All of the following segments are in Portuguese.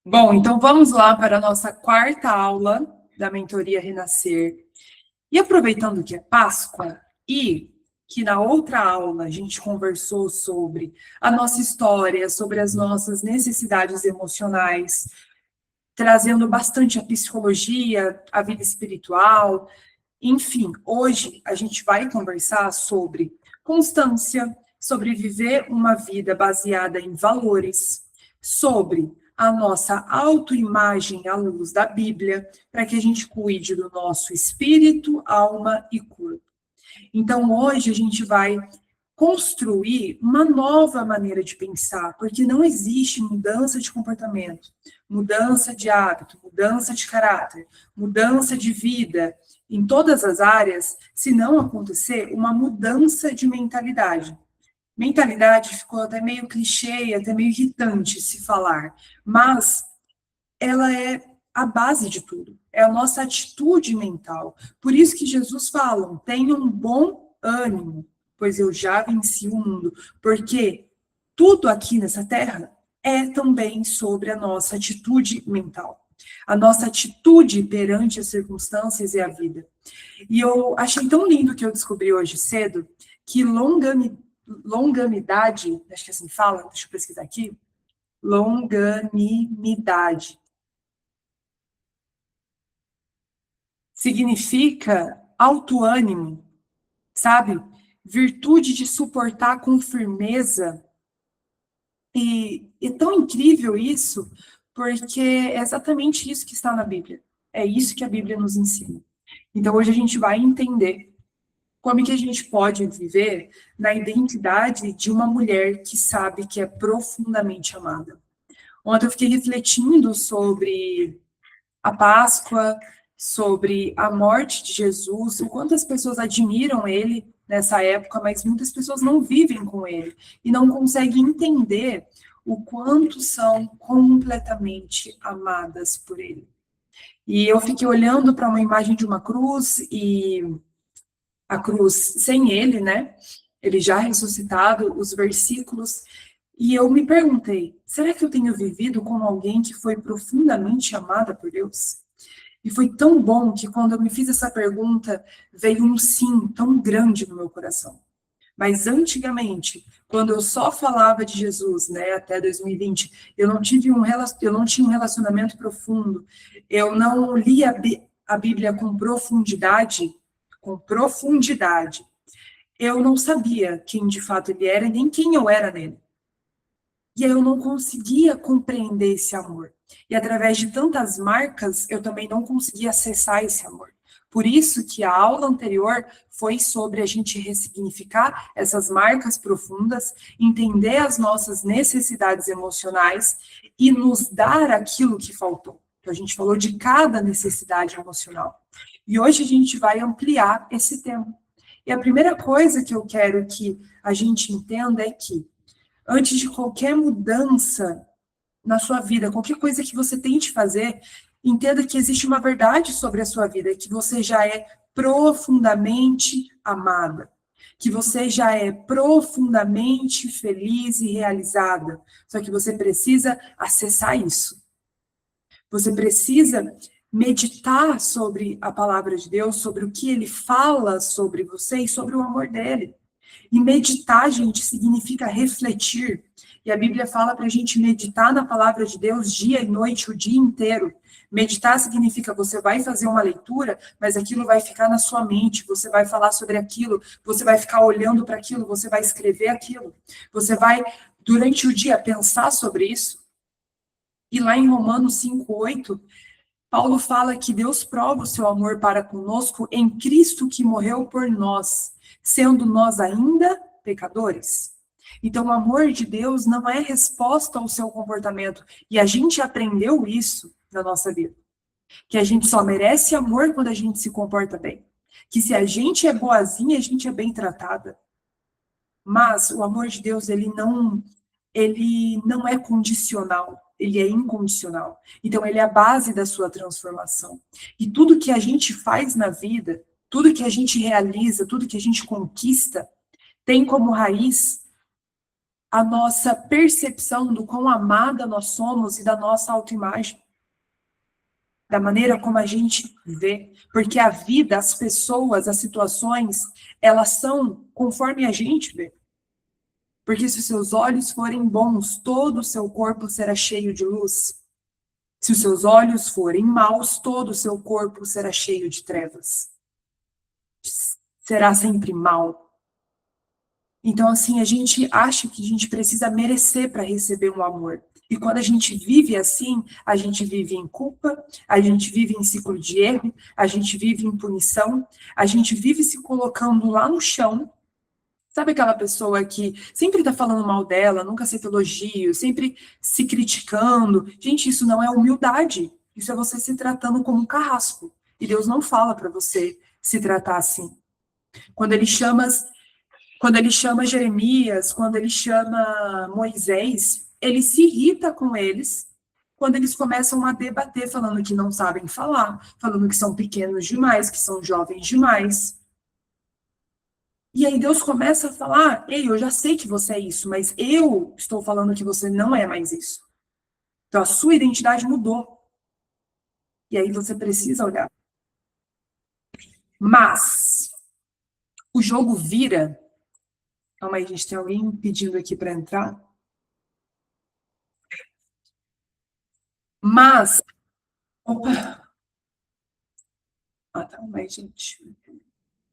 Bom, então vamos lá para a nossa quarta aula da Mentoria Renascer. E aproveitando que é Páscoa e que na outra aula a gente conversou sobre a nossa história, sobre as nossas necessidades emocionais, trazendo bastante a psicologia, a vida espiritual, enfim, hoje a gente vai conversar sobre constância, sobre viver uma vida baseada em valores, sobre a nossa autoimagem à luz da Bíblia, para que a gente cuide do nosso espírito, alma e corpo. Então, hoje a gente vai construir uma nova maneira de pensar, porque não existe mudança de comportamento, mudança de hábito, mudança de caráter, mudança de vida em todas as áreas, se não acontecer uma mudança de mentalidade. Mentalidade ficou até meio clichê, até meio irritante se falar, mas ela é a base de tudo, é a nossa atitude mental. Por isso que Jesus fala, tenha um bom ânimo, pois eu já venci o mundo. Porque tudo aqui nessa terra é também sobre a nossa atitude mental. A nossa atitude perante as circunstâncias e a vida. E eu achei tão lindo que eu descobri hoje cedo que longanimidade, acho que assim fala, deixa eu pesquisar aqui, longanimidade significa alto ânimo, sabe? Virtude de suportar com firmeza. E é tão incrível isso, porque é exatamente isso que está na Bíblia. É isso que a Bíblia nos ensina. Então, hoje a gente vai entender como que a gente pode viver na identidade de uma mulher que sabe que é profundamente amada. Ontem eu fiquei refletindo sobre a Páscoa, sobre a morte de Jesus, o quanto as pessoas admiram ele nessa época, mas muitas pessoas não vivem com ele e não conseguem entender o quanto são completamente amadas por ele. E eu fiquei olhando para uma imagem de uma cruz e a cruz sem ele, né? Ele já ressuscitado, os versículos, e eu me perguntei, será que eu tenho vivido como alguém que foi profundamente amada por Deus? E foi tão bom que quando eu me fiz essa pergunta, veio um sim tão grande no meu coração. Mas antigamente, quando eu só falava de Jesus, né, até 2020, eu não tinha um relacionamento profundo, eu não lia a Bíblia com profundidade. Eu não sabia quem de fato ele era e nem quem eu era nele. E aí eu não conseguia compreender esse amor. E através de tantas marcas, eu também não conseguia acessar esse amor. Por isso que a aula anterior foi sobre a gente ressignificar essas marcas profundas, entender as nossas necessidades emocionais e nos dar aquilo que faltou. Então, a gente falou de cada necessidade emocional. E hoje a gente vai ampliar esse tema. E a primeira coisa que eu quero que a gente entenda é que antes de qualquer mudança na sua vida, qualquer coisa que você tente fazer, entenda que existe uma verdade sobre a sua vida, que você já é profundamente amada, que você já é profundamente feliz e realizada. Só que você precisa acessar isso. Você precisa meditar sobre a palavra de Deus, sobre o que ele fala sobre você e sobre o amor dele. E meditar, gente, significa refletir. E a Bíblia fala para a gente meditar na palavra de Deus dia e noite, o dia inteiro. Meditar significa você vai fazer uma leitura, mas aquilo vai ficar na sua mente, você vai falar sobre aquilo, você vai ficar olhando para aquilo, você vai escrever aquilo. Você vai, durante o dia, pensar sobre isso. E lá em Romanos 5:8, Paulo fala que Deus prova o seu amor para conosco em Cristo que morreu por nós, sendo nós ainda pecadores. Então, o amor de Deus não é resposta ao seu comportamento. E a gente aprendeu isso na nossa vida. Que a gente só merece amor quando a gente se comporta bem. Que se a gente é boazinha, a gente é bem tratada. Mas o amor de Deus, ele não é condicional, ele é incondicional. Então, ele é a base da sua transformação. E tudo que a gente faz na vida, tudo que a gente realiza, tudo que a gente conquista, tem como raiz a nossa percepção do quão amada nós somos e da nossa autoimagem, da maneira como a gente vê, porque a vida, as pessoas, as situações, elas são conforme a gente vê. Porque se os seus olhos forem bons, todo o seu corpo será cheio de luz. Se os seus olhos forem maus, todo o seu corpo será cheio de trevas. Será sempre mal. Então, assim, a gente acha que a gente precisa merecer para receber um amor. E quando a gente vive assim, a gente vive em culpa, a gente vive em ciclo de erro, a gente vive em punição, a gente vive se colocando lá no chão. Sabe aquela pessoa que sempre está falando mal dela, nunca aceita elogio, sempre se criticando? Gente, isso não é humildade. Isso é você se tratando como um carrasco. E Deus não fala para você se tratar assim. Quando ele chama Jeremias, quando ele chama Moisés, ele se irrita com eles quando eles começam a debater, falando que não sabem falar, falando que são pequenos demais, que são jovens demais. E aí Deus começa a falar, ei, eu já sei que você é isso, mas eu estou falando que você não é mais isso. Então a sua identidade mudou. E aí você precisa olhar. Mas o jogo vira. Calma aí, gente, tem alguém pedindo aqui para entrar? Mas. Opa! Ah, tá, mas, gente.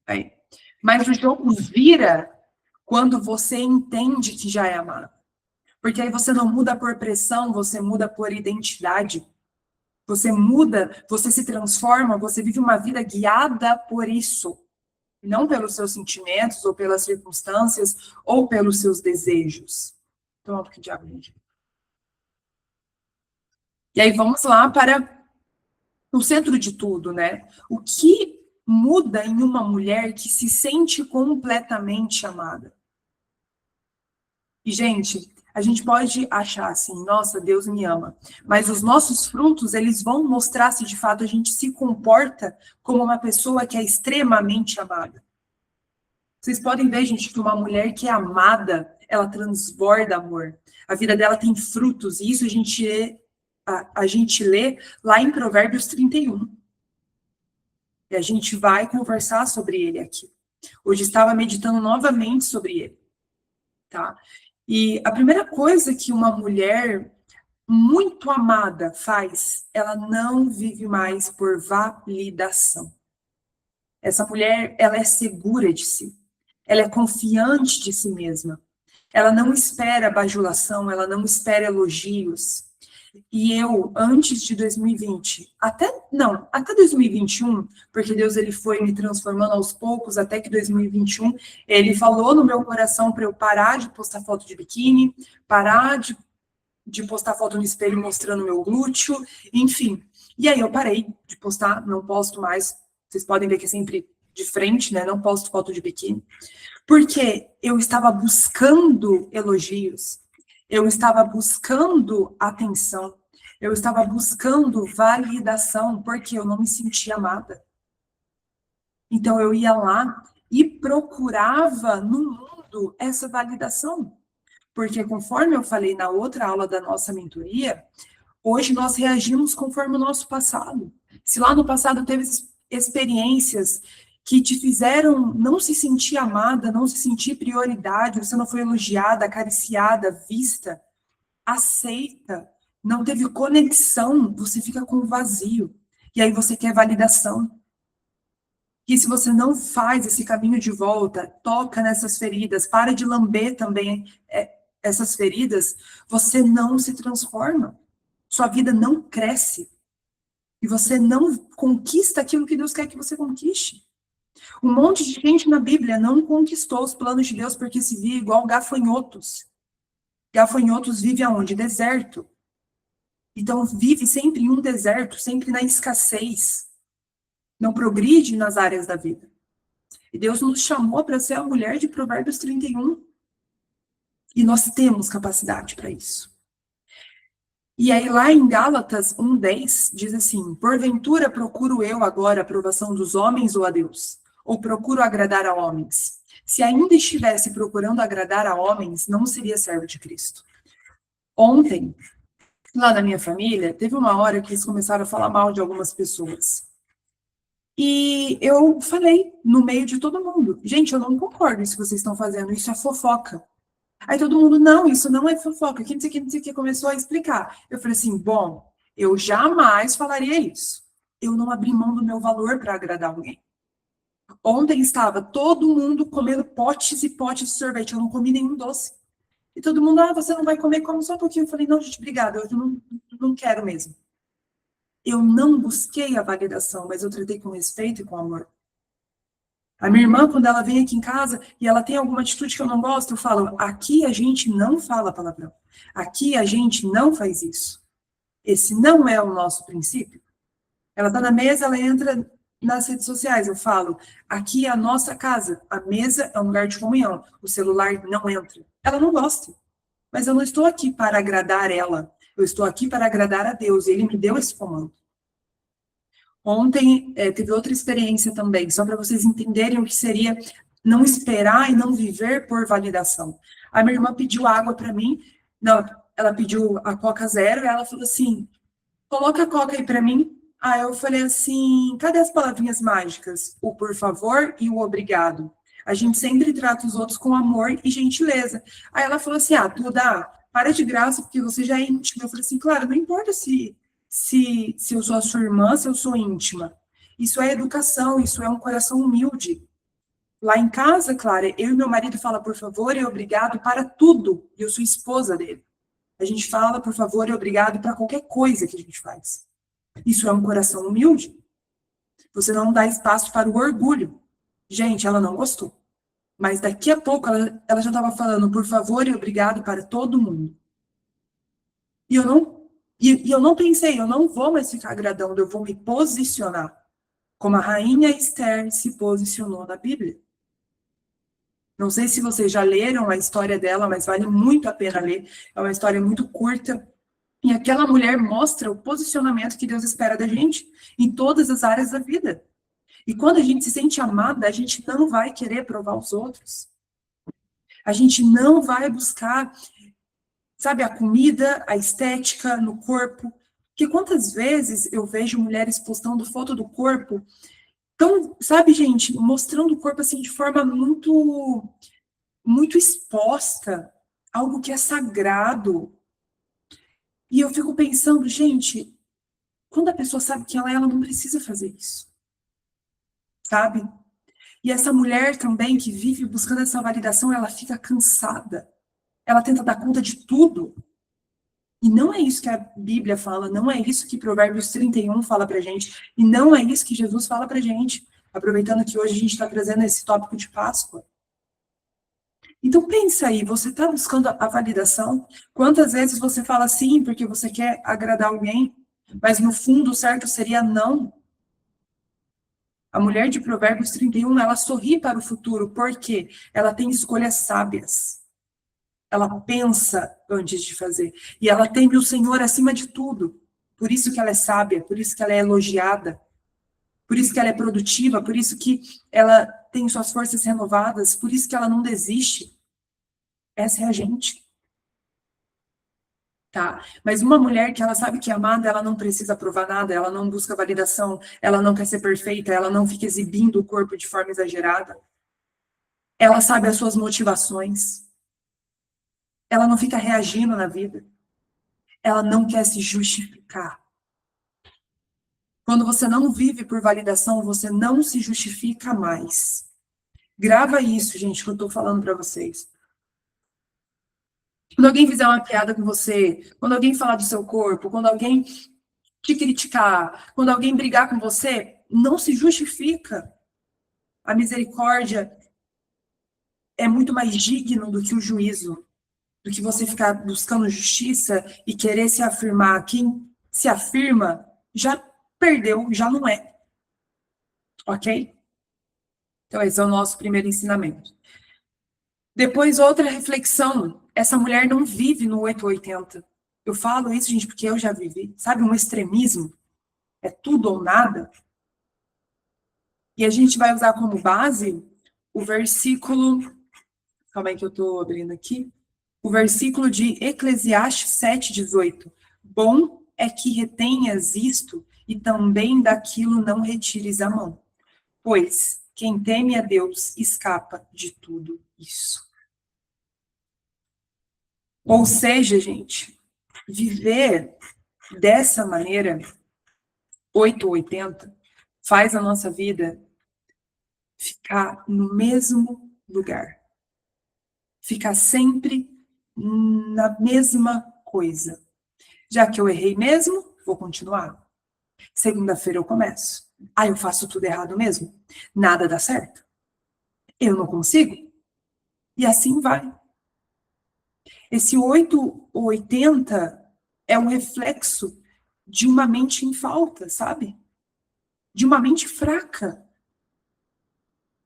Aí. Mas o jogo vira quando você entende que já é amado. Porque aí você não muda por pressão, você muda por identidade. Você muda, você se transforma, você vive uma vida guiada por isso. Não pelos seus sentimentos, ou pelas circunstâncias, ou pelos seus desejos. Então, que diabo, gente. E aí vamos lá para o centro de tudo, né? O que muda em uma mulher que se sente completamente amada? E, gente, a gente pode achar assim, nossa, Deus me ama. Mas os nossos frutos, eles vão mostrar se de fato a gente se comporta como uma pessoa que é extremamente amada. Vocês podem ver, gente, que uma mulher que é amada, ela transborda amor. A vida dela tem frutos, e isso a gente lê lá em Provérbios 31. E a gente vai conversar sobre ele aqui. Hoje estava meditando novamente sobre ele, tá? E a primeira coisa que uma mulher muito amada faz, ela não vive mais por validação. Essa mulher, ela é segura de si. Ela é confiante de si mesma. Ela não espera bajulação, ela não espera elogios. E eu, antes de 2020, até 2021, porque Deus ele foi me transformando aos poucos, até que 2021, ele falou no meu coração para eu parar de postar foto de biquíni, parar de postar foto no espelho mostrando meu glúteo, enfim. E aí eu parei de postar, não posto mais. Vocês podem ver que é sempre de frente, né? Não posto foto de biquíni. Porque eu estava buscando elogios, eu estava buscando atenção, eu estava buscando validação, porque eu não me sentia amada. Então eu ia lá e procurava no mundo essa validação. Porque conforme eu falei na outra aula da nossa mentoria, hoje nós reagimos conforme o nosso passado. Se lá no passado teve experiências que te fizeram não se sentir amada, não se sentir prioridade, você não foi elogiada, acariciada, vista, aceita, não teve conexão, você fica com vazio. E aí você quer validação. E se você não faz esse caminho de volta, toca nessas feridas, para de lamber também essas feridas, você não se transforma. Sua vida não cresce. E você não conquista aquilo que Deus quer que você conquiste. Um monte de gente na Bíblia não conquistou os planos de Deus porque se via igual gafanhotos. Gafanhotos vivem aonde? Deserto. Então vive sempre em um deserto, sempre na escassez. Não progride nas áreas da vida. E Deus nos chamou para ser a mulher de Provérbios 31. E nós temos capacidade para isso. E aí lá em Gálatas 1:10 diz assim: porventura procuro eu agora a aprovação dos homens ou a Deus? Ou procuro agradar a homens? se ainda estivesse procurando agradar a homens, não seria servo de Cristo. Ontem, lá na minha família, teve uma hora que eles começaram a falar mal de algumas pessoas. E eu falei no meio de todo mundo, gente, eu não concordo com isso que vocês estão fazendo, isso é fofoca. Aí todo mundo, não, isso não é fofoca, que não sei o que, não sei o que, começou a explicar. Eu falei assim, bom, eu jamais falaria isso. Eu não abri mão do meu valor para agradar alguém. Ontem estava todo mundo comendo potes e potes de sorvete, eu não comi nenhum doce. E todo mundo, você não vai comer, como só um pouquinho. Eu falei, não, gente, obrigada, eu não quero mesmo. Eu não busquei a validação, mas eu tratei com respeito e com amor. A minha irmã, quando ela vem aqui em casa e ela tem alguma atitude que eu não gosto, eu falo, aqui a gente não fala palavrão. Aqui a gente não faz isso. Esse não é o nosso princípio. Ela está na mesa, ela entra nas redes sociais. Eu falo, aqui é a nossa casa. A mesa é um lugar de comunhão. O celular não entra. Ela não gosta. Mas eu não estou aqui para agradar ela. Eu estou aqui para agradar a Deus. Ele me deu esse comando. Ontem teve outra experiência também, só para vocês entenderem o que seria não esperar e não viver por validação. A minha irmã pediu água para mim, não, ela pediu a Coca Zero, e ela falou assim, coloca a Coca aí para mim. Aí eu falei assim, cadê as palavrinhas mágicas? O por favor e o obrigado. A gente sempre trata os outros com amor e gentileza. Aí ela falou assim, Duda, para de graça, porque você já é íntima. Eu falei assim, claro, não importa se eu sou a sua irmã, se eu sou íntima. Isso é educação, isso é um coração humilde. Lá em casa, Clara, eu e meu marido fala por favor e obrigado para tudo. E eu sou esposa dele. A gente fala por favor e obrigado para qualquer coisa que a gente faz. Isso é um coração humilde. Você não dá espaço para o orgulho. Gente, ela não gostou. Mas daqui a pouco ela já estava falando por favor e obrigado para todo mundo. E eu não pensei, eu não vou mais ficar agradando, eu vou me posicionar. Como a rainha Esther se posicionou na Bíblia. Não sei se vocês já leram a história dela, mas vale muito a pena ler. É uma história muito curta. E aquela mulher mostra o posicionamento que Deus espera da gente em todas as áreas da vida. E quando a gente se sente amada, a gente não vai querer provar os outros. A gente não vai buscar, sabe, a comida, a estética no corpo. Porque quantas vezes eu vejo mulheres postando foto do corpo, então, sabe, gente, mostrando o corpo assim de forma muito exposta, algo que é sagrado. E eu fico pensando, gente, quando a pessoa sabe que ela não precisa fazer isso, sabe? E essa mulher também que vive buscando essa validação, ela fica cansada. Ela tenta dar conta de tudo. E não é isso que a Bíblia fala, não é isso que Provérbios 31 fala pra gente, e não é isso que Jesus fala pra gente, aproveitando que hoje a gente está trazendo esse tópico de Páscoa. Então pensa aí, você está buscando a validação? Quantas vezes você fala sim porque você quer agradar alguém, mas no fundo o certo seria não? A mulher de Provérbios 31, ela sorri para o futuro, porque ela tem escolhas sábias. Ela pensa antes de fazer. E ela teme o Senhor acima de tudo. Por isso que ela é sábia, por isso que ela é elogiada, por isso que ela é produtiva, por isso que ela tem suas forças renovadas, por isso que ela não desiste. Essa é a gente. Tá? Mas uma mulher que ela sabe que é amada, ela não precisa provar nada, ela não busca validação, ela não quer ser perfeita, ela não fica exibindo o corpo de forma exagerada. Ela sabe as suas motivações. Ela não fica reagindo na vida. Ela não quer se justificar. Quando você não vive por validação, você não se justifica mais. Grava isso, gente, que eu tô falando para vocês. Quando alguém fizer uma piada com você, quando alguém falar do seu corpo, quando alguém te criticar, quando alguém brigar com você, não se justifica. A misericórdia é muito mais digno do que o juízo, do que você ficar buscando justiça e querer se afirmar. Quem se afirma já perdeu, já não é. Ok? Então, esse é o nosso primeiro ensinamento. Depois, outra reflexão. Essa mulher não vive no 880. Eu falo isso, gente, porque eu já vivi. Sabe, um extremismo? É tudo ou nada. E a gente vai usar como base o versículo, calma aí que eu estou abrindo aqui, o versículo de Eclesiastes 7:18. Bom é que retenhas isto e também daquilo não retires a mão, pois quem teme a Deus escapa de tudo isso. Ou seja, gente, viver dessa maneira, 8 ou 80, faz a nossa vida ficar no mesmo lugar. Ficar sempre na mesma coisa. Já que eu errei mesmo, vou continuar. Segunda-feira eu começo. Eu faço tudo errado mesmo? Nada dá certo? Eu não consigo? E assim vai. Esse 8 ou 80 é um reflexo de uma mente em falta, sabe? De uma mente fraca.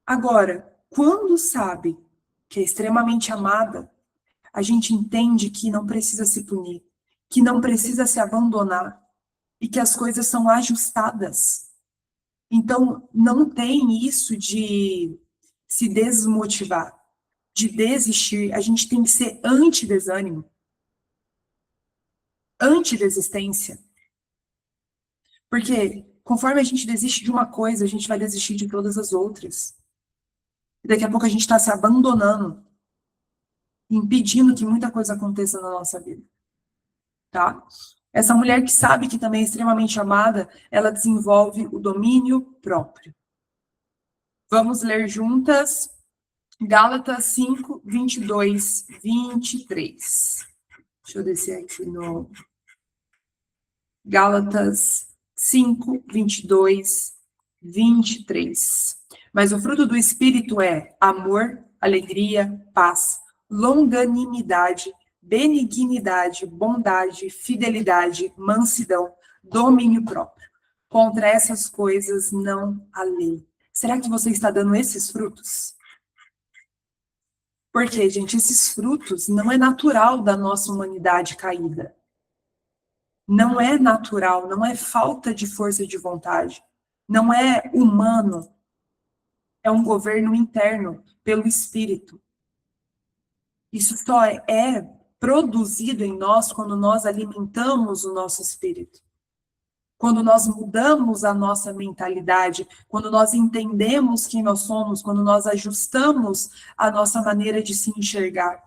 Agora, quando sabe que é extremamente amada, a gente entende que não precisa se punir, que não precisa se abandonar e que as coisas são ajustadas. Então, não tem isso de se desmotivar, de desistir. A gente tem que ser anti-desânimo, anti-desistência. Porque conforme a gente desiste de uma coisa, a gente vai desistir de todas as outras. E daqui a pouco a gente está se abandonando, impedindo que muita coisa aconteça na nossa vida. Tá? Essa mulher que sabe que também é extremamente amada, ela desenvolve o domínio próprio. Vamos ler juntas Gálatas 5, 22, 23. Deixa eu descer aqui no Gálatas 5, 22, 23. Mas o fruto do Espírito é amor, alegria, paz, longanimidade, benignidade, bondade, fidelidade, mansidão, domínio próprio. Contra essas coisas não há lei. Será que você está dando esses frutos? Porque, gente, esses frutos não é natural da nossa humanidade caída. Não é natural, não é falta de força de vontade. Não é humano. É um governo interno pelo Espírito. Isso só é produzido em nós quando nós alimentamos o nosso espírito. Quando nós mudamos a nossa mentalidade, quando nós entendemos quem nós somos, quando nós ajustamos a nossa maneira de se enxergar.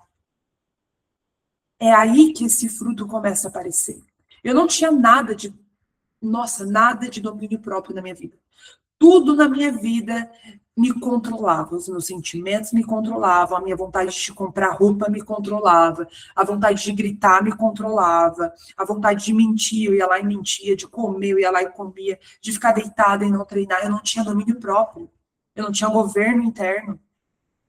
É aí que esse fruto começa a aparecer. Eu não tinha nada de domínio próprio na minha vida. Tudo na minha vida me controlava, os meus sentimentos me controlavam, a minha vontade de comprar roupa me controlava, a vontade de gritar me controlava, a vontade de mentir, eu ia lá e mentia, de comer, eu ia lá e comia, de ficar deitada e não treinar, eu não tinha domínio próprio, eu não tinha governo interno,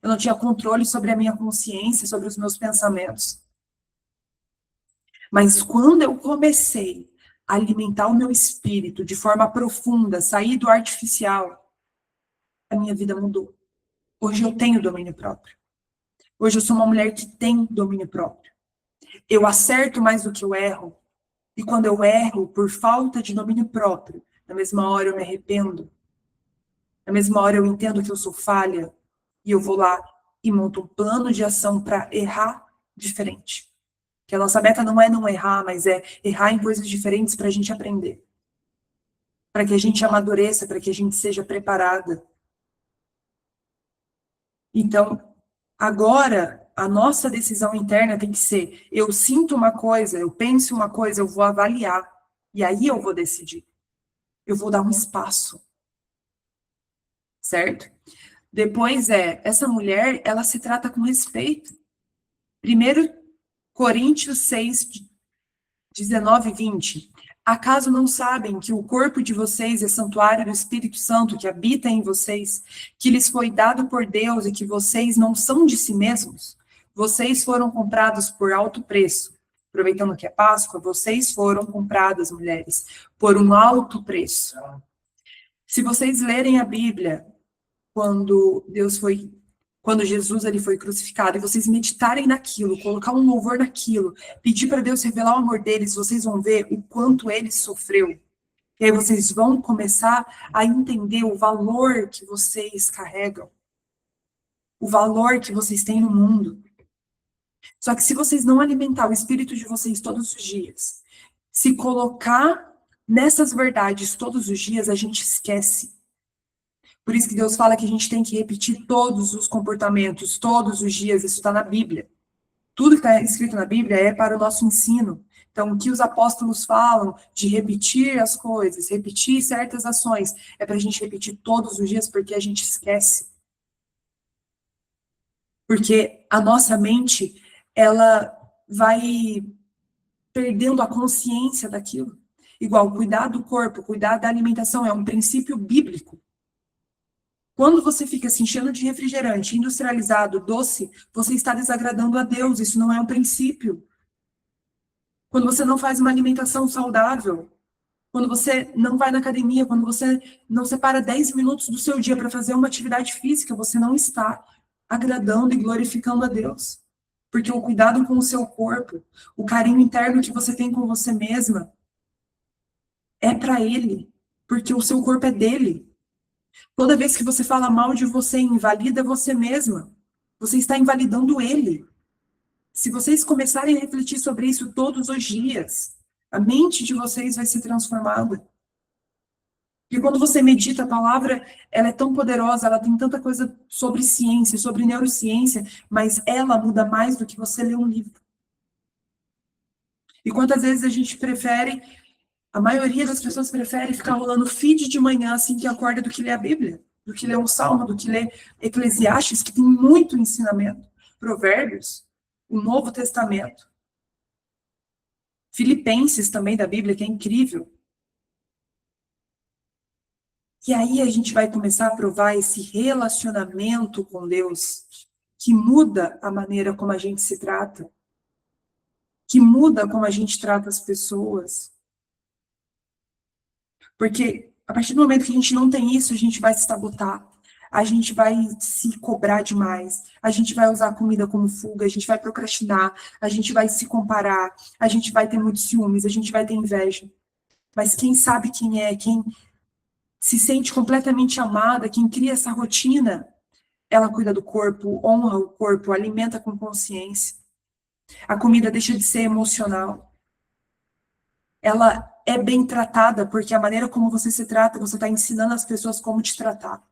eu não tinha controle sobre a minha consciência, sobre os meus pensamentos. Mas quando eu comecei a alimentar o meu espírito de forma profunda, sair do artificial, a minha vida mudou. Hoje eu tenho domínio próprio. Hoje eu sou uma mulher que tem domínio próprio. Eu acerto mais do que eu erro. E quando eu erro por falta de domínio próprio, na mesma hora eu me arrependo. Na mesma hora eu entendo que eu sou falha. E eu vou lá e monto um plano de ação para errar diferente. Que a nossa meta não é não errar, mas é errar em coisas diferentes para a gente aprender. Para que a gente amadureça, para que a gente seja preparada. Então, agora, a nossa decisão interna tem que ser, eu sinto uma coisa, eu penso uma coisa, eu vou avaliar. E aí eu vou decidir. Eu vou dar um espaço. Certo? Depois essa mulher, ela se trata com respeito. 1 Coríntios 6, 19 e 20. Acaso não sabem que o corpo de vocês é santuário do Espírito Santo que habita em vocês, que lhes foi dado por Deus e que vocês não são de si mesmos? Vocês foram comprados por alto preço. Aproveitando que é Páscoa, vocês foram compradas, mulheres, por um alto preço. Se vocês lerem a Bíblia, quando Jesus ele foi crucificado, e vocês meditarem naquilo, colocar um louvor naquilo, pedir para Deus revelar o amor deles, vocês vão ver o quanto ele sofreu. E aí vocês vão começar a entender o valor que vocês carregam. o valor que vocês têm no mundo. Só que se vocês não alimentar o espírito de vocês todos os dias, se colocar nessas verdades todos os dias, a gente esquece. Por isso que Deus fala que a gente tem que repetir todos os comportamentos, todos os dias, isso está na Bíblia. Tudo que está escrito na Bíblia é para o nosso ensino. Então, o que os apóstolos falam de repetir as coisas, repetir certas ações, é para a gente repetir todos os dias, porque a gente esquece. Porque a nossa mente, ela vai perdendo a consciência daquilo. Igual, cuidar do corpo, cuidar da alimentação, é um princípio bíblico. Quando você fica se enchendo de refrigerante, industrializado, doce, você está desagradando a Deus, isso não é um princípio. Quando você não faz uma alimentação saudável, quando você não vai na academia, quando você não separa 10 minutos do seu dia para fazer uma atividade física, você não está agradando e glorificando a Deus. Porque o cuidado com o seu corpo, o carinho interno que você tem com você mesma, é para Ele, porque o seu corpo é dele. Toda vez que você fala mal de você, invalida você mesma, você está invalidando Ele. Se vocês começarem a refletir sobre isso todos os dias, a mente de vocês vai ser transformada. E quando você medita a palavra, ela é tão poderosa, ela tem tanta coisa sobre ciência, sobre neurociência, mas ela muda mais do que você ler um livro. E quantas vezes a gente prefere, a maioria das pessoas prefere ficar rolando feed de manhã assim que acorda do que ler a Bíblia, do que ler um salmo, do que ler Eclesiastes, que tem muito ensinamento, Provérbios, o Novo Testamento, Filipenses também da Bíblia, que é incrível. E aí a gente vai começar a provar esse relacionamento com Deus, que muda a maneira como a gente se trata, que muda como a gente trata as pessoas. Porque a partir do momento que a gente não tem isso, a gente vai se sabotar, a gente vai se cobrar demais, a gente vai usar a comida como fuga, a gente vai procrastinar, a gente vai se comparar, a gente vai ter muitos ciúmes, a gente vai ter inveja. Mas quem sabe quem é, quem se sente completamente amada, quem cria essa rotina, ela cuida do corpo, honra o corpo, alimenta com consciência. A comida deixa de ser emocional. Ela é bem tratada, porque a maneira como você se trata, você está ensinando as pessoas como te tratar.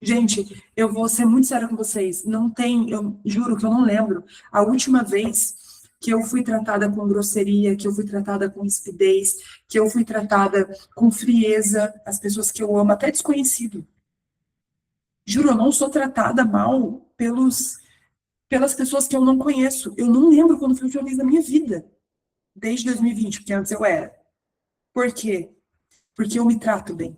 Gente, eu vou ser muito séria com vocês. Não tem, eu juro que eu não lembro a última vez que eu fui tratada com grosseria, que eu fui tratada com rispidez, que eu fui tratada com frieza, as pessoas que eu amo, até desconhecido. Juro, eu não sou tratada mal pelas pessoas que eu não conheço. Eu não lembro quando foi a última vez na minha vida. Desde 2020, porque antes eu era. Por quê? Porque eu me trato bem.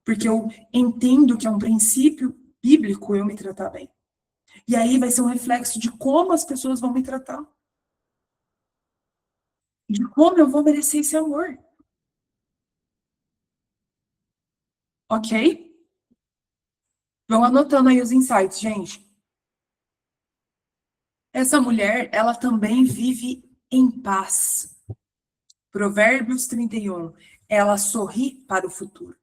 Porque eu entendo que é um princípio bíblico eu me tratar bem. E aí vai ser um reflexo de como as pessoas vão me tratar. De como eu vou merecer esse amor. Ok? Vão anotando aí os insights, gente. Essa mulher, ela também vive em paz. Provérbios 31. Ela sorri para o futuro.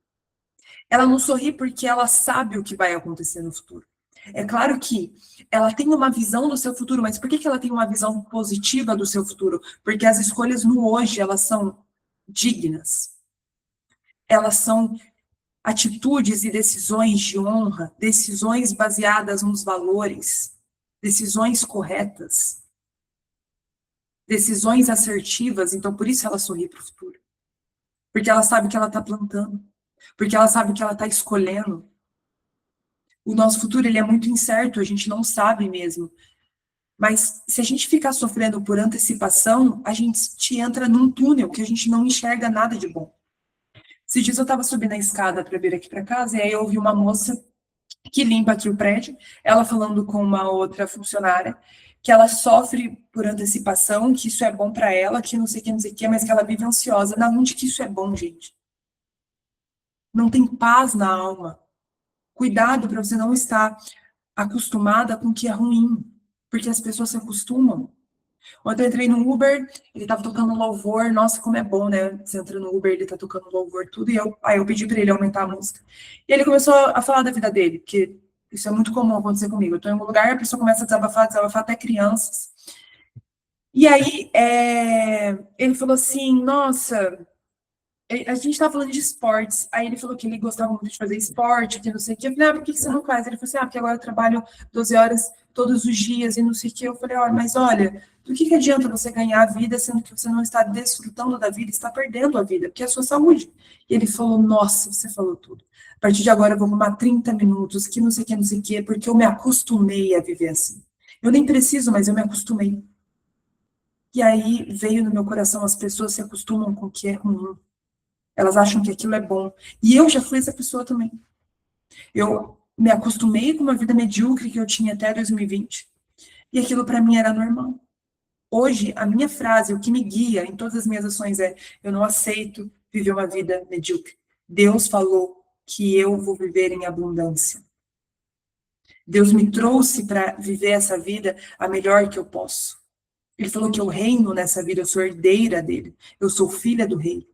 Ela não sorri porque ela sabe o que vai acontecer no futuro. É claro que ela tem uma visão do seu futuro, mas por que ela tem uma visão positiva do seu futuro? Porque as escolhas no hoje, elas são dignas. Elas são atitudes e decisões de honra, decisões baseadas nos valores, decisões corretas, decisões assertivas. Então, por isso ela sorri para o futuro. Porque ela sabe que ela está plantando. Porque ela sabe que ela está escolhendo. O nosso futuro ele é muito incerto, a gente não sabe mesmo. Mas se a gente ficar sofrendo por antecipação, a gente entra num túnel que a gente não enxerga nada de bom. Esses dias eu estava subindo a escada para vir aqui para casa, e aí eu ouvi uma moça que limpa aqui o prédio, ela falando com uma outra funcionária, que ela sofre por antecipação, que isso é bom para ela, que não sei o que, não sei o que, mas que ela vive ansiosa. Na onde que isso é bom, gente? Não tem paz na alma. Cuidado para você não estar acostumada com o que é ruim, porque as pessoas se acostumam. Ontem eu entrei no Uber, ele tava tocando louvor, nossa, como é bom, né? Você entra no Uber, ele tá tocando louvor, tudo, aí eu pedi pra ele aumentar a música. E ele começou a falar da vida dele, porque isso é muito comum acontecer comigo. Eu tô em um lugar, a pessoa começa a desabafar até crianças. E aí, ele falou assim, nossa, a gente estava falando de esportes, aí ele falou que ele gostava muito de fazer esporte, que não sei o que. Eu falei, por que você não faz? Ele falou assim, porque agora eu trabalho 12 horas todos os dias e não sei o que. Eu falei, mas olha, do que adianta você ganhar a vida sendo que você não está desfrutando da vida, está perdendo a vida, porque é a sua saúde. E ele falou, nossa, você falou tudo. A partir de agora eu vou arrumar 30 minutos, que não sei o que, não sei o que, porque eu me acostumei a viver assim. Eu nem preciso, mas eu me acostumei. E aí veio no meu coração, as pessoas se acostumam com o que é ruim. Elas acham que aquilo é bom. E eu já fui essa pessoa também. Eu me acostumei com uma vida medíocre que eu tinha até 2020. E aquilo para mim era normal. Hoje, a minha frase, o que me guia em todas as minhas ações é: eu não aceito viver uma vida medíocre. Deus falou que eu vou viver em abundância. Deus me trouxe para viver essa vida a melhor que eu posso. Ele falou que eu reino nessa vida, eu sou herdeira dele. Eu sou filha do rei.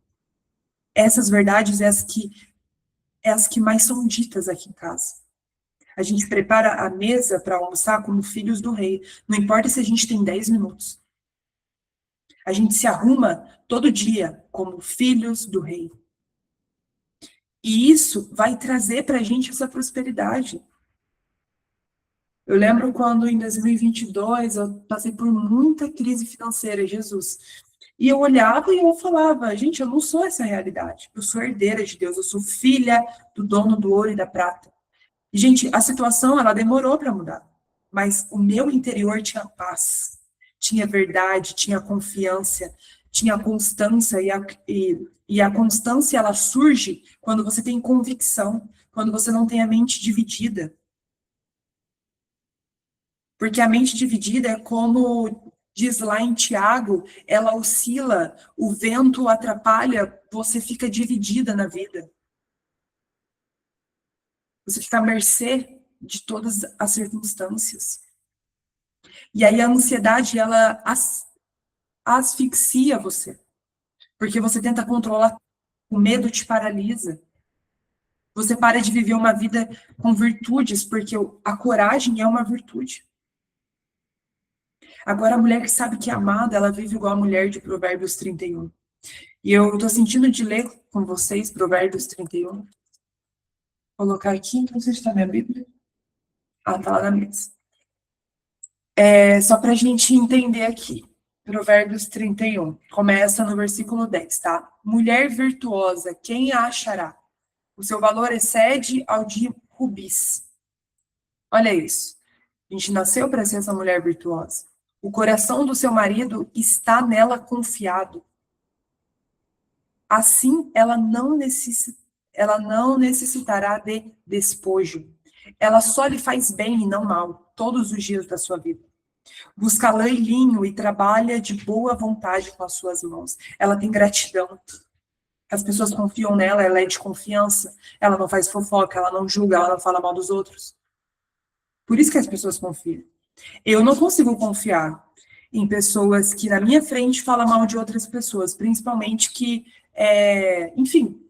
Essas verdades é as que mais são ditas aqui em casa. A gente prepara a mesa para almoçar como filhos do rei. Não importa se a gente tem 10 minutos. A gente se arruma todo dia como filhos do rei. E isso vai trazer para a gente essa prosperidade. Eu lembro quando em 2022 eu passei por muita crise financeira, Jesus. E eu olhava e eu falava, gente, eu não sou essa realidade. Eu sou herdeira de Deus, eu sou filha do dono do ouro e da prata. E, gente, a situação, ela demorou para mudar. Mas o meu interior tinha paz, tinha verdade, tinha confiança, tinha constância. E a constância, ela surge quando você tem convicção, quando você não tem a mente dividida. Porque a mente dividida é como diz lá em Tiago, ela oscila, o vento atrapalha, você fica dividida na vida. Você fica à mercê de todas as circunstâncias. E aí a ansiedade, ela asfixia você, porque você tenta controlar, o medo te paralisa. Você para de viver uma vida com virtudes, porque a coragem é uma virtude. Agora, a mulher que sabe que é amada, ela vive igual a mulher de Provérbios 31. E eu estou sentindo de ler com vocês Provérbios 31. Vou colocar aqui, não sei se está minha Bíblia. Ah, tá lá na mesa. Só para a gente entender aqui. Provérbios 31. Começa no versículo 10, tá? Mulher virtuosa, quem a achará? O seu valor excede ao de rubis. Olha isso. A gente nasceu para ser essa mulher virtuosa. O coração do seu marido está nela confiado. Assim, ela não necessitará de despojo. Ela só lhe faz bem e não mal, todos os dias da sua vida. Busca lã e linho e trabalha de boa vontade com as suas mãos. Ela tem gratidão. As pessoas confiam nela, ela é de confiança. Ela não faz fofoca, ela não julga, ela não fala mal dos outros. Por isso que as pessoas confiam. Eu não consigo confiar em pessoas que na minha frente falam mal de outras pessoas, principalmente enfim,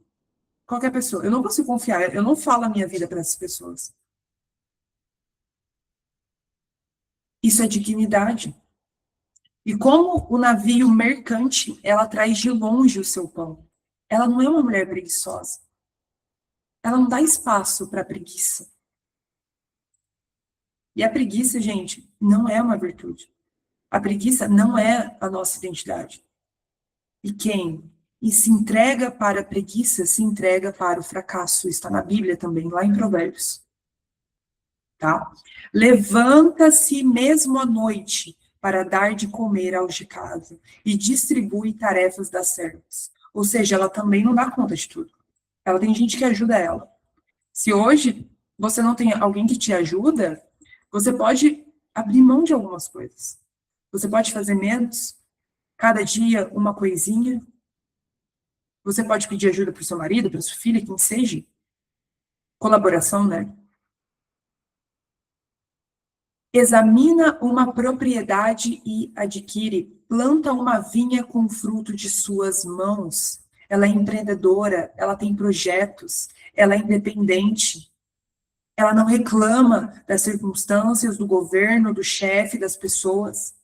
qualquer pessoa. Eu não consigo confiar, eu não falo a minha vida para essas pessoas. Isso é dignidade. E como o navio mercante, ela traz de longe o seu pão. Ela não é uma mulher preguiçosa. Ela não dá espaço para preguiça. E a preguiça, gente, não é uma virtude. A preguiça não é a nossa identidade. E quem se entrega para a preguiça se entrega para o fracasso. Está na Bíblia também, lá em Provérbios. Tá? Levanta-se mesmo à noite para dar de comer aos de casa e distribui tarefas das servas. Ou seja, ela também não dá conta de tudo. Ela tem gente que ajuda ela. Se hoje você não tem alguém que te ajuda, você pode abrir mão de algumas coisas. Você pode fazer menos, cada dia uma coisinha. Você pode pedir ajuda para o seu marido, para sua filha, quem seja. Colaboração, né? Examina uma propriedade e adquire. Planta uma vinha com fruto de suas mãos. Ela é empreendedora, ela tem projetos, ela é independente. Ela não reclama das circunstâncias, do governo, do chefe, das pessoas.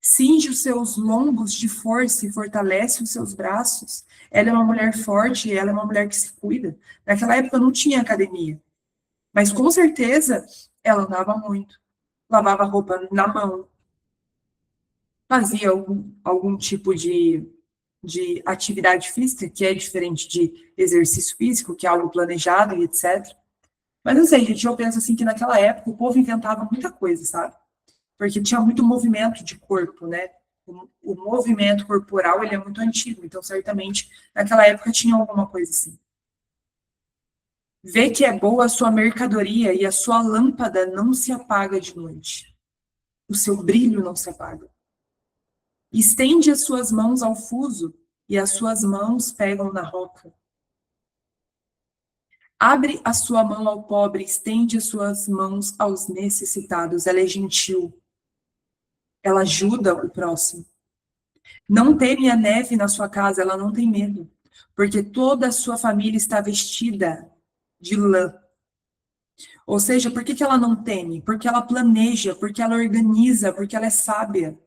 Cinge os seus lombos de força e fortalece os seus braços. Ela é uma mulher forte, ela é uma mulher que se cuida. Naquela época não tinha academia, mas com certeza ela andava muito. Lavava roupa na mão, fazia algum tipo de atividade física, que é diferente de exercício físico, que é algo planejado e etc. Mas não sei, gente, eu penso assim que naquela época o povo inventava muita coisa, sabe? Porque tinha muito movimento de corpo, né? O movimento corporal, ele é muito antigo, então certamente naquela época tinha alguma coisa assim. Vê que é boa a sua mercadoria e a sua lâmpada não se apaga de noite. O seu brilho não se apaga. Estende as suas mãos ao fuso e as suas mãos pegam na roca. Abre a sua mão ao pobre, estende as suas mãos aos necessitados. Ela é gentil. Ela ajuda o próximo. Não teme a neve na sua casa, ela não tem medo, porque toda a sua família está vestida de lã. Ou seja, por que ela não teme? Porque ela planeja, porque ela organiza, porque ela é sábia.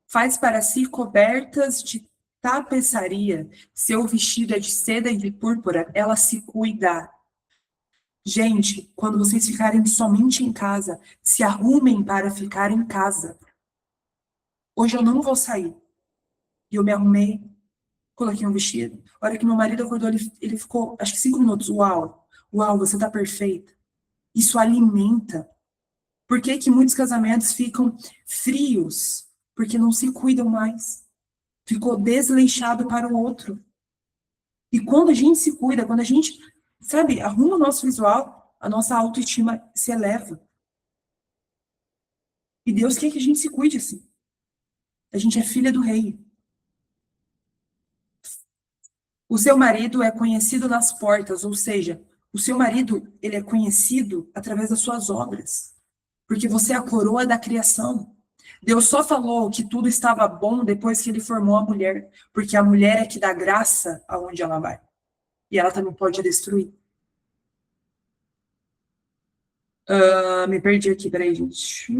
Faz para si cobertas de tapeçaria, seu vestido é de seda e de púrpura, ela se cuida. Gente, quando vocês ficarem somente em casa, se arrumem para ficar em casa. Hoje eu não vou sair. E eu me arrumei, coloquei um vestido. A hora que meu marido acordou, ele ficou, acho que 5 minutos. Uau, uau, você tá perfeita. Isso alimenta. Por que que muitos casamentos ficam frios? Porque não se cuidam mais. Ficou desleixado para o outro. E quando a gente se cuida, quando a gente, sabe, arruma o nosso visual, a nossa autoestima se eleva. E Deus quer que a gente se cuide assim. A gente é filha do rei. O seu marido é conhecido nas portas, ou seja, o seu marido, ele é conhecido através das suas obras, porque você é a coroa da criação. Deus só falou que tudo estava bom depois que ele formou a mulher, porque a mulher é que dá graça aonde ela vai. E ela também pode destruir. Me perdi aqui, peraí, gente.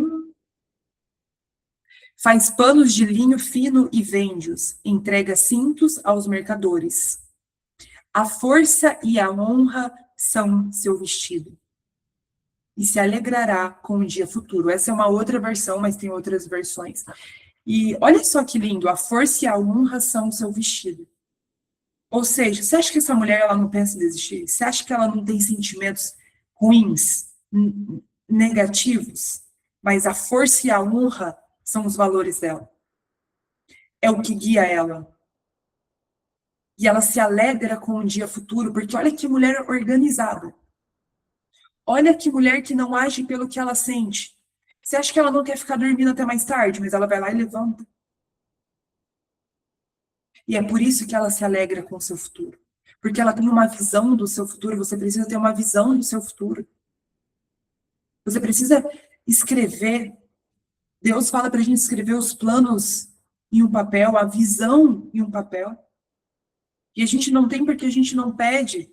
Faz panos de linho fino e vende-os, entrega cintos aos mercadores. A força e a honra são seu vestido. E se alegrará com o dia futuro. Essa é uma outra versão, mas tem outras versões. E olha só que lindo, a força e a honra são seu vestido. Ou seja, você acha que essa mulher ela não pensa em desistir? Você acha que ela não tem sentimentos ruins, negativos? Mas a força e a honra são os valores dela. É o que guia ela. E ela se alegra com o dia futuro, porque olha que mulher organizada. Olha que mulher que não age pelo que ela sente. Você acha que ela não quer ficar dormindo até mais tarde, mas ela vai lá e levanta. E é por isso que ela se alegra com o seu futuro. Porque ela tem uma visão do seu futuro, você precisa ter uma visão do seu futuro. Você precisa escrever. Deus fala para a gente escrever os planos em um papel, a visão em um papel. E a gente não tem porque a gente não pede.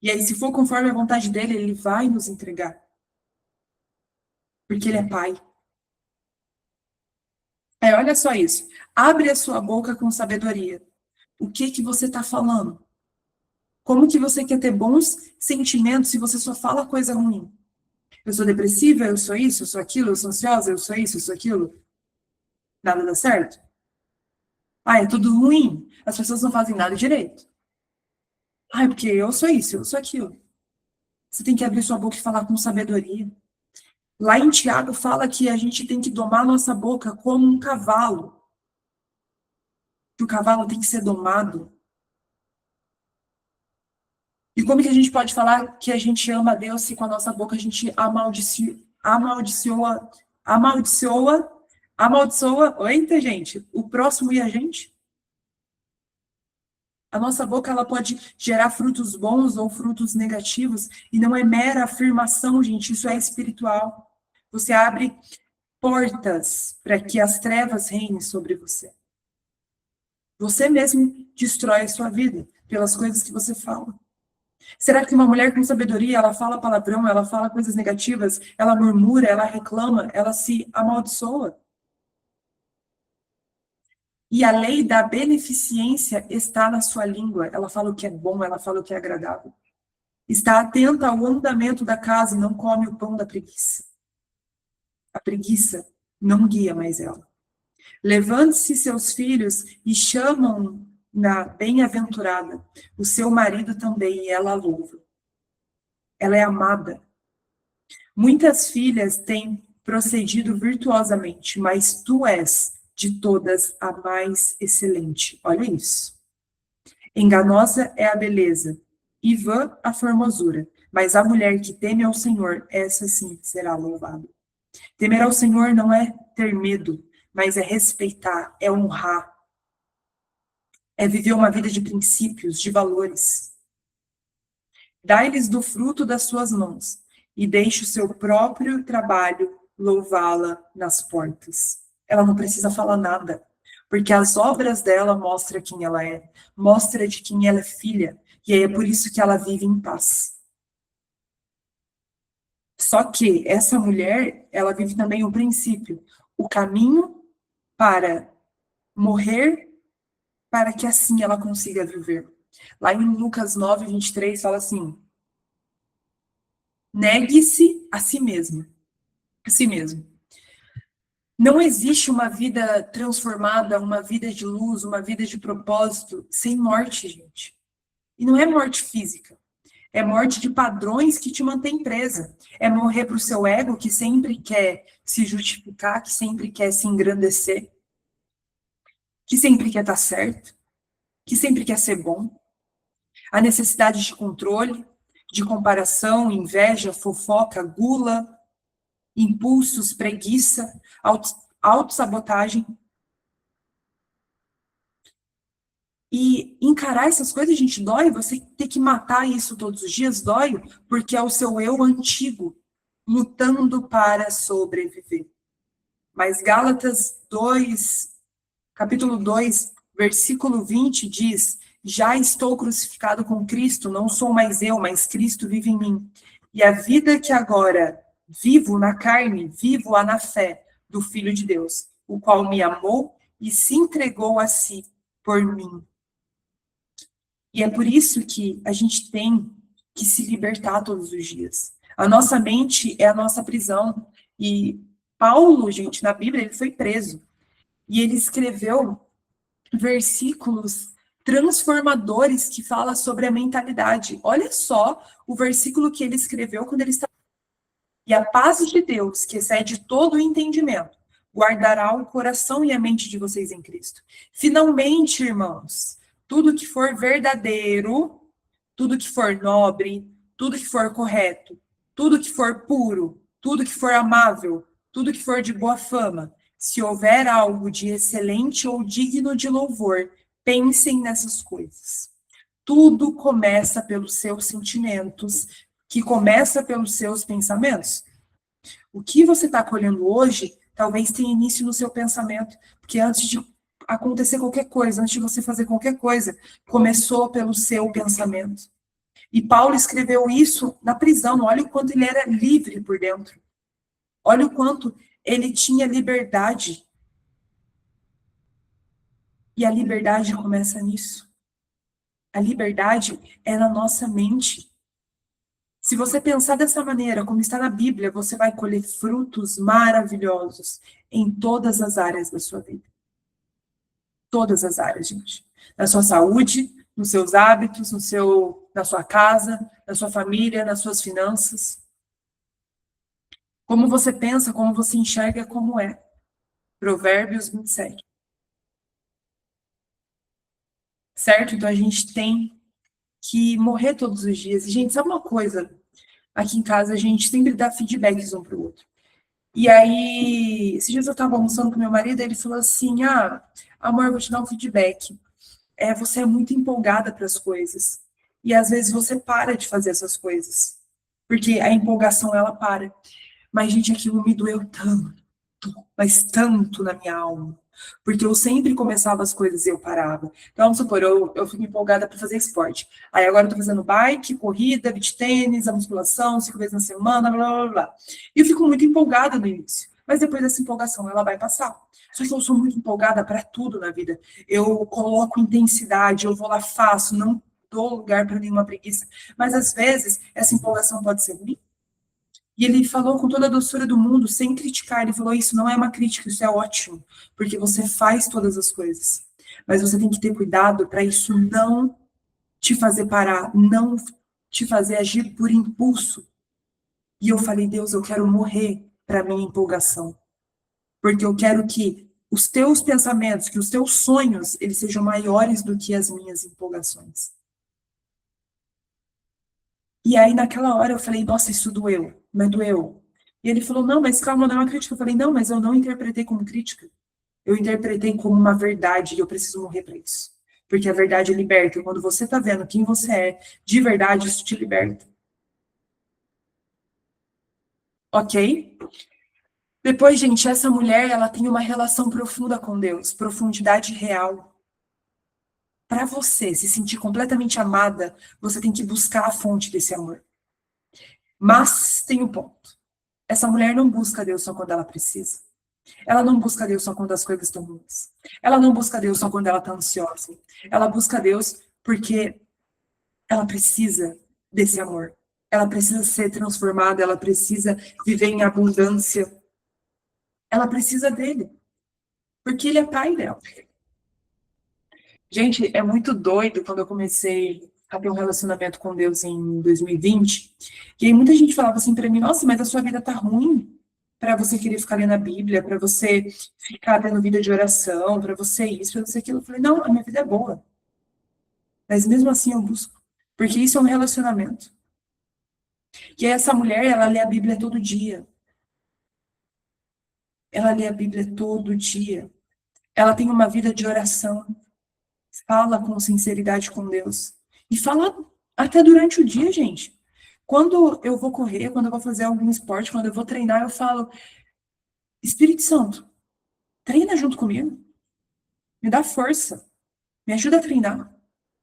E aí, se for conforme a vontade dele, ele vai nos entregar. Porque ele é pai. Olha só isso. Abre a sua boca com sabedoria. O que você está falando? Como que você quer ter bons sentimentos se você só fala coisa ruim? Eu sou depressiva, eu sou isso, eu sou aquilo, eu sou ansiosa, eu sou isso, eu sou aquilo. Nada dá certo? É tudo ruim. As pessoas não fazem nada direito. É porque eu sou isso, eu sou aquilo. Você tem que abrir sua boca e falar com sabedoria. Lá em Tiago fala que a gente tem que domar nossa boca como um cavalo. Que o cavalo tem que ser domado. E como que a gente pode falar que a gente ama a Deus se com a nossa boca a gente amaldiçoa, eita, gente, o próximo e a gente? A nossa boca, ela pode gerar frutos bons ou frutos negativos, e não é mera afirmação, gente, isso é espiritual. Você abre portas para que as trevas reinem sobre você. Você mesmo destrói a sua vida pelas coisas que você fala. Será que uma mulher com sabedoria, ela fala palavrão, ela fala coisas negativas, ela murmura, ela reclama, ela se amaldiçoa? E a lei da beneficência está na sua língua. Ela fala o que é bom, ela fala o que é agradável. Está atenta ao andamento da casa e não come o pão da preguiça. A preguiça não guia mais ela. Levante-se seus filhos e chamam na bem-aventurada. O seu marido também, e ela louva. Ela é amada. Muitas filhas têm procedido virtuosamente, mas tu és de todas a mais excelente. Olha isso. Enganosa é a beleza, e vã a formosura, mas a mulher que teme ao Senhor, essa sim será louvada. Temer ao Senhor não é ter medo, mas é respeitar, é honrar, é viver uma vida de princípios, de valores. Dai-lhes do fruto das suas mãos, e deixe o seu próprio trabalho louvá-la nas portas. Ela não precisa falar nada, porque as obras dela mostram quem ela é, mostra de quem ela é filha, e é por isso que ela vive em paz. Só que essa mulher, ela vive também o princípio, o caminho para morrer, para que assim ela consiga viver. Lá em Lucas 9, 23, fala assim: negue-se a si mesmo. A si mesmo. Não existe uma vida transformada, uma vida de luz, uma vida de propósito sem morte, gente. E não é morte física. É morte de padrões que te mantém presa. É morrer para o seu ego, que sempre quer se justificar, que sempre quer se engrandecer, que sempre quer estar certo, que sempre quer ser bom. A necessidade de controle, de comparação, inveja, fofoca, gula, impulsos, preguiça, autossabotagem. E encarar essas coisas, gente, dói. Você ter que matar isso todos os dias, dói, porque é o seu eu antigo lutando para sobreviver. Mas Gálatas 2, capítulo 2, versículo 20 diz: já estou crucificado com Cristo, não sou mais eu, mas Cristo vive em mim. E a vida que agora vivo na carne, vivo-a na fé do Filho de Deus, o qual me amou e se entregou a si por mim. E é por isso que a gente tem que se libertar todos os dias. A nossa mente é a nossa prisão. E Paulo, gente, na Bíblia, ele foi preso. E ele escreveu versículos transformadores que falam sobre a mentalidade. Olha só o versículo que ele escreveu quando ele está... E a paz de Deus, que excede todo o entendimento, guardará o coração e a mente de vocês em Cristo. Finalmente, irmãos, tudo que for verdadeiro, tudo que for nobre, tudo que for correto, tudo que for puro, tudo que for amável, tudo que for de boa fama, se houver algo de excelente ou digno de louvor, pensem nessas coisas. Tudo começa pelos seus sentimentos, que começa pelos seus pensamentos. O que você está colhendo hoje, talvez tenha início no seu pensamento, porque antes de acontecer qualquer coisa, antes de você fazer qualquer coisa, começou pelo seu pensamento. E Paulo escreveu isso na prisão. Olha o quanto ele era livre por dentro. Olha o quanto ele tinha liberdade. E a liberdade começa nisso. A liberdade é na nossa mente. Se você pensar dessa maneira, como está na Bíblia, você vai colher frutos maravilhosos em todas as áreas da sua vida. Todas as áreas, gente. Na sua saúde, nos seus hábitos, na sua casa, na sua família, nas suas finanças. Como você pensa, como você enxerga, como é. Provérbios 27. Certo? Então a gente tem que morrer todos os dias. E, gente, sabe uma coisa? Aqui em casa a gente sempre dá feedbacks um para o outro. E aí, esses dias eu estava almoçando com meu marido, ele falou assim: amor, eu vou te dar um feedback. você é muito empolgada para as coisas. E às vezes você para de fazer essas coisas. Porque a empolgação, ela para. Mas, gente, aquilo me doeu tanto, mas tanto na minha alma. Porque eu sempre começava as coisas e eu parava. Então, vamos supor, eu fico empolgada para fazer esporte. Aí agora eu tô fazendo bike, corrida, beach tênis, a musculação, 5 vezes na semana, blá, blá, blá. E eu fico muito empolgada no início. Mas depois dessa empolgação, ela vai passar. Só que eu sou muito empolgada para tudo na vida. Eu coloco intensidade, eu vou lá, faço, não dou lugar para nenhuma preguiça. Mas às vezes, essa empolgação pode ser ruim. E ele falou com toda a doçura do mundo, sem criticar. Ele falou: Isso não é uma crítica, isso é ótimo, porque você faz todas as coisas. Mas você tem que ter cuidado para isso não te fazer parar, não te fazer agir por impulso. E eu falei: Deus, eu quero morrer para minha empolgação, porque eu quero que os teus pensamentos, que os teus sonhos, eles sejam maiores do que as minhas empolgações. E aí, naquela hora, eu falei: Nossa, isso doeu, mas doeu. E ele falou: Não, mas calma, não é uma crítica. Eu falei: Não, mas eu não interpretei como crítica. Eu interpretei como uma verdade e eu preciso morrer para isso. Porque a verdade liberta. E quando você está vendo quem você é, de verdade, isso te liberta. Ok? Depois, gente, essa mulher, ela tem uma relação profunda com Deus, profundidade real. Para você se sentir completamente amada, você tem que buscar a fonte desse amor. Mas tem um ponto. Essa mulher não busca Deus só quando ela precisa. Ela não busca Deus só quando as coisas estão ruins. Ela não busca Deus só quando ela está ansiosa. Ela busca Deus porque ela precisa desse amor. Ela precisa ser transformada, ela precisa viver em abundância. Ela precisa dele, porque ele é pai dela. Gente, é muito doido quando eu comecei a ter um relacionamento com Deus em 2020. E aí muita gente falava assim para mim: Nossa, mas a sua vida tá ruim para você querer ficar lendo a Bíblia, para você ficar tendo vida de oração, para você isso, para você aquilo. Eu falei: Não, a minha vida é boa. Mas mesmo assim eu busco, porque isso é um relacionamento. E essa mulher, ela lê a Bíblia todo dia. Ela lê a Bíblia todo dia. Ela tem uma vida de oração. Fala com sinceridade com Deus. E fala até durante o dia, gente. Quando eu vou correr, quando eu vou fazer algum esporte, quando eu vou treinar, eu falo: Espírito Santo, treina junto comigo. Me dá força. Me ajuda a treinar.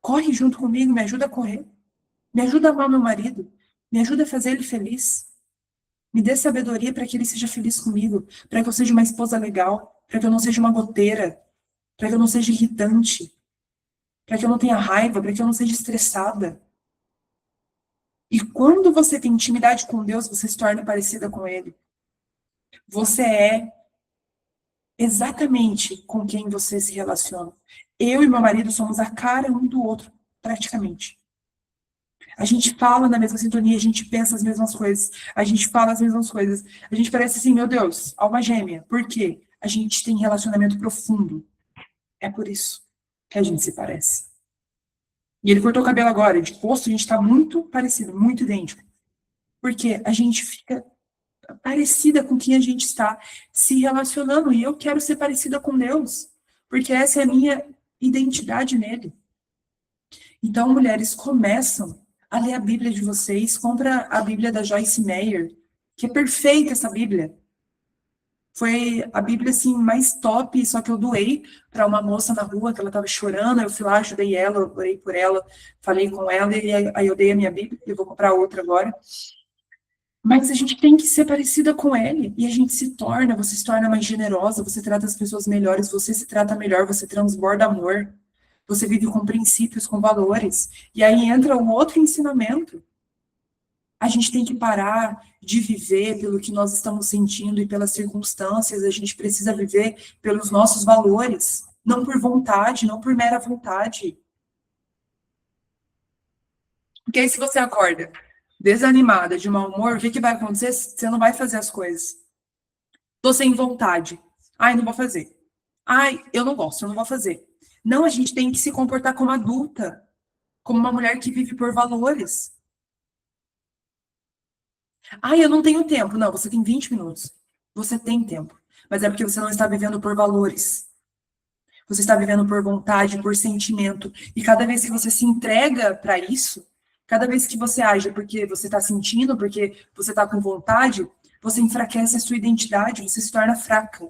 Corre junto comigo, me ajuda a correr. Me ajuda a amar meu marido. Me ajuda a fazer ele feliz. Me dê sabedoria para que ele seja feliz comigo, para que eu seja uma esposa legal, para que eu não seja uma goteira, para que eu não seja irritante, para que eu não tenha raiva, para que eu não seja estressada. E quando você tem intimidade com Deus, você se torna parecida com Ele. Você é exatamente com quem você se relaciona. Eu e meu marido somos a cara um do outro, praticamente. A gente fala na mesma sintonia, a gente pensa as mesmas coisas, a gente fala as mesmas coisas. A gente parece assim: Meu Deus, alma gêmea. Por quê? A gente tem relacionamento profundo. É por isso que a gente se parece. E ele cortou o cabelo agora, de rosto a gente tá muito parecido, muito idêntico. Porque a gente fica parecida com quem a gente está se relacionando. E eu quero ser parecida com Deus, porque essa é a minha identidade nele. Então, mulheres, começam a ler a Bíblia de vocês. Compra a Bíblia da Joyce Meyer, que é perfeita essa Bíblia. Foi a Bíblia, assim, mais top, só que eu doei para uma moça na rua, que ela estava chorando, eu fui lá, ajudei ela, eu orei por ela, falei com ela, e aí eu dei a minha Bíblia, eu vou comprar outra agora. Mas a gente tem que ser parecida com ele, e a gente você se torna mais generosa, você trata as pessoas melhores, você se trata melhor, você transborda amor, você vive com princípios, com valores. E aí entra um outro ensinamento. A gente tem que parar de viver pelo que nós estamos sentindo e pelas circunstâncias, a gente precisa viver pelos nossos valores, não por vontade, não por mera vontade. Porque aí se você acorda desanimada, de mau humor, o que que vai acontecer? Você não vai fazer as coisas. Tô sem vontade. Ai, não vou fazer. Ai, eu não gosto, eu não vou fazer. Não, a gente tem que se comportar como adulta, como uma mulher que vive por valores. Ai, eu não tenho tempo. Não, você tem 20 minutos. Você tem tempo. Mas é porque você não está vivendo por valores. Você está vivendo por vontade, por sentimento. E cada vez que você se entrega para isso, cada vez que você age porque você está sentindo, porque você está com vontade, você enfraquece a sua identidade, você se torna fraca.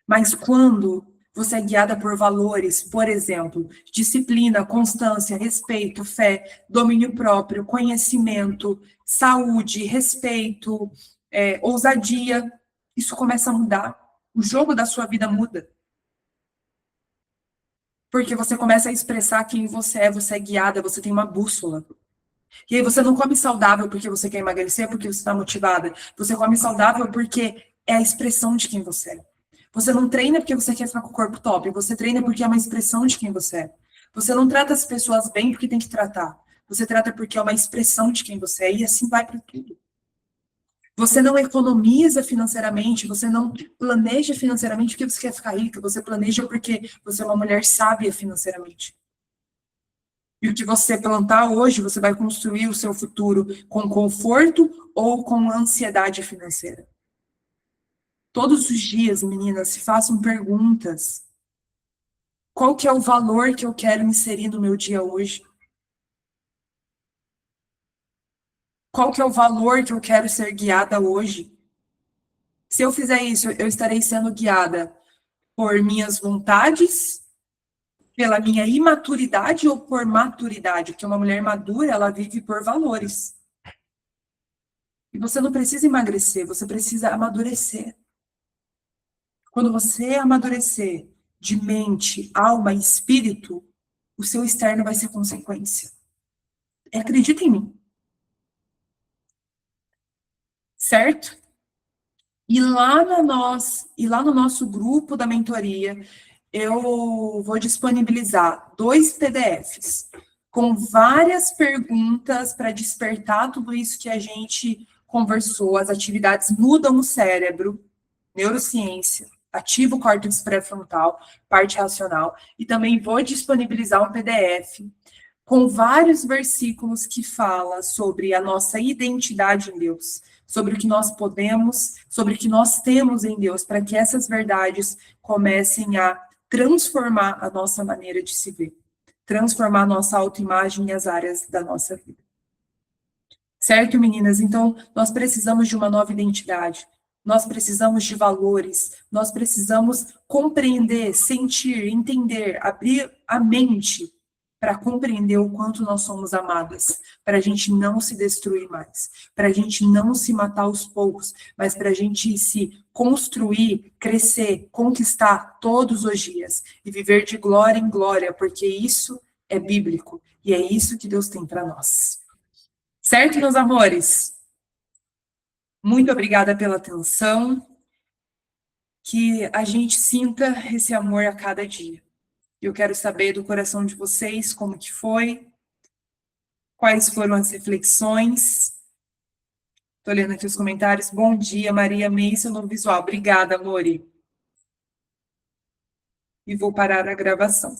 Mas quando você é guiada por valores, por exemplo, disciplina, constância, respeito, fé, domínio próprio, conhecimento, saúde, respeito, ousadia, isso começa a mudar. O jogo da sua vida muda. Porque você começa a expressar quem você é guiada, você tem uma bússola. E aí você não come saudável porque você quer emagrecer, porque você está motivada. Você come saudável porque é a expressão de quem você é. Você não treina porque você quer ficar com o corpo top. Você treina porque é uma expressão de quem você é. Você não trata as pessoas bem porque tem que tratar. Você trata porque é uma expressão de quem você é. E assim vai para tudo. Você não economiza financeiramente, você não planeja financeiramente porque você quer ficar rica. Você planeja porque você é uma mulher sábia financeiramente. E o que você plantar hoje, você vai construir o seu futuro com conforto ou com ansiedade financeira. Todos os dias, meninas, se façam perguntas. Qual que é o valor que eu quero inserir no meu dia hoje? Qual que é o valor que eu quero ser guiada hoje? Se eu fizer isso, eu estarei sendo guiada por minhas vontades, pela minha imaturidade ou por maturidade? Porque uma mulher madura, ela vive por valores. E você não precisa emagrecer, você precisa amadurecer. Quando você amadurecer de mente, alma e espírito, o seu externo vai ser consequência. Acredita em mim. Certo? E lá no nosso grupo da mentoria, eu vou disponibilizar 2 PDFs com várias perguntas para despertar tudo isso que a gente conversou. As atividades mudam o cérebro, neurociência, ativa o córtex pré-frontal, parte racional, e também vou disponibilizar um PDF com vários versículos que fala sobre a nossa identidade em Deus, sobre o que nós podemos, sobre o que nós temos em Deus, para que essas verdades comecem a transformar a nossa maneira de se ver, transformar a nossa autoimagem e as áreas da nossa vida. Certo, meninas? Então, nós precisamos de uma nova identidade. Nós precisamos de valores, nós precisamos compreender, sentir, entender, abrir a mente para compreender o quanto nós somos amadas, para a gente não se destruir mais, para a gente não se matar aos poucos, mas para a gente se construir, crescer, conquistar todos os dias e viver de glória em glória, porque isso é bíblico e é isso que Deus tem para nós. Certo, meus amores? Muito obrigada pela atenção, que a gente sinta esse amor a cada dia. Eu quero saber do coração de vocês como que foi, quais foram as reflexões. Estou lendo aqui os comentários. Bom dia, Maria Meissa no visual. Obrigada, Mori. E vou parar a gravação.